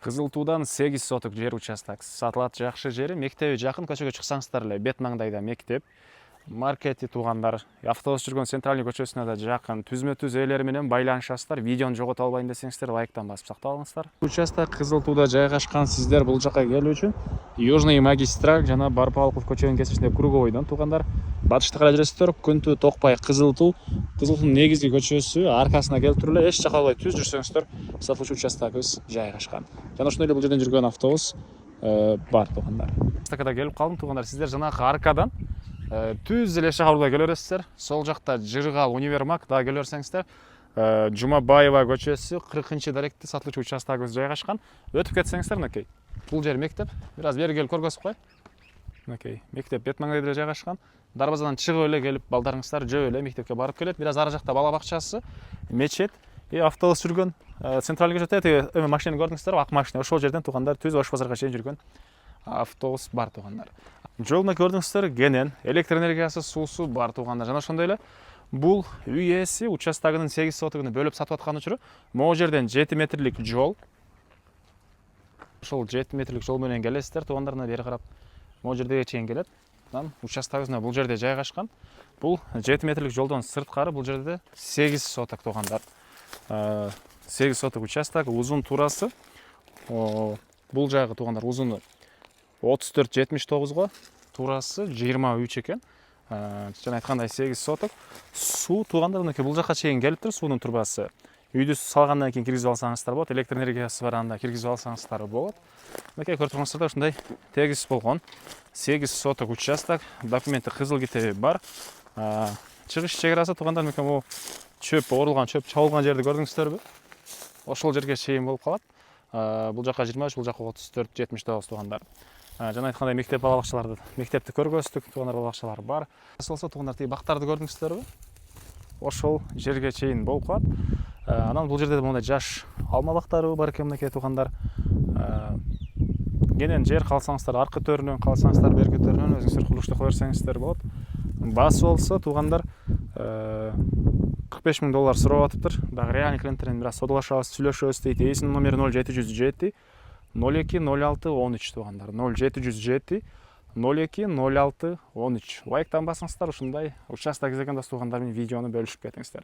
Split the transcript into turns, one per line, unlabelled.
Кызыл Туудан 8 соток жер участок сатылат. Жакшы жери, мектеби жакын, көчөгө чыксаңыздар эле бет маңдайда мектеп. Маркети туугандар, автобус жүргөн центральный көчөсүнө да жакын. Түзмө-түз ээлери менен байланышасыздар. Видеону жогото албайын десеңиздер, лайктан басып сактап алыңыздар. Участок Кызыл Тууда жайгашкан. Сиздер бул жака келүү үчүн Южный магистраль жана Барпалков көчөнүн кесишинде Круговойдон туугандар батышты карай жүрөсүздөр. Күнтүү Токпай Кызыл Туу. Кызыл Туунун негизги көчөсү аркасына келип туруп эле эч жака албай түз жүрсөңүздөр, сатылуучу участогубуз жайгашкан. Жана ошондой эле бул жерден жүргөн автобус бар туугандар. Участокко келип калдым туугандар. Сиздер жанагы аркадан түз эле шаарга келе бересиздер. Сол жакта Жыргал универмаг да келе берсеңиздер. Жумабаева көчөсү 40-даректи сатылуучу участогубуз жайгашкан. Өтүп кетсеңиздер, мынакей. Бул жер мектеп. Бир аз бери келип көргөзүп коеюн. Мынакей, мектеп бет маңдайда жайгашкан. Дарбазадан чыгып эле келип балдарыңыздар жөө эле мектепке барып келет. Бир аз ары жакта бала бакчасы, мечет, автобус жүргөн центральный көчөтө машинени көрдүңүздөр, ак машина. Ошол жерден туугандар түз Ош базарга чейин жүргөн автобус бар туугандар. Жолуна көрдүңүздөр, кенен, электр энергиясы, суусу бар туугандар. Жана ошондой эле бул үй ээси участогунун 8 сотогуну бөлүп сатып аткан үчүн могу жерден 7 метрлик жол. Ошол 7 метрлик жол менен келесиздер туугандарына бери карап. Могу жерге чейин келет. Участогубуз бул жерде жайгашкан. Бул 7 метрлик жолдон сырткары бул жерде 8 соток туугандар. 8 соток участок, узун турасы. Бул жагы туугандар узуну 34-79 турасы 23 экен. Жана айткандай 8 соток. Суу туугандар мынакей бул жака чейин келиптир, суунун турбасы. Үйдү салгандан кийин киргизип алсаңыздар болот, электр энергиясы бар анда киргизип алсаңыздар болот. Мынакей көрүп тургансыздар, ушундай тегиз болгон 8 соток участок, документи кызыл китеби бар. Чыгыш чек арасы туугандар мынакей бул чөп орулган, чөп чабылган жерди көрдүңүздөрбү? Ошол жерге чейин болуп калат. Бул жака 23, бул жака 34-79 туугандар. Жана айткандай мектеп бала бакчаларды, мектепти көргөздүк, туугандар бала бакчалары бар. Болсо туугандар тиги бактарды көрдүңүздөрбү? Ошол жерге чейин болуп калат. Анан бул жерде мондай жаш алма бактары бар экен мынакей туугандар. Кенен жер калсаңыздар, аркы төрүнөн калсаңыздар, берки төрүнөн өзүңүздөр курулушту кыла берсеңиздер болот. Басы болсо туугандар $45,000 сурап атыптыр. Дагы реальный клиенттерден бир аз содалашабыз, сүйлөшөбүз дейт. Ээсинин номери 0707 02 06 13 туугандар. 0707 02 06 13. Лайктан басыңыздар, ушундай участок изеген дос туугандар менен видеону бөлүшүп кетиңиздер.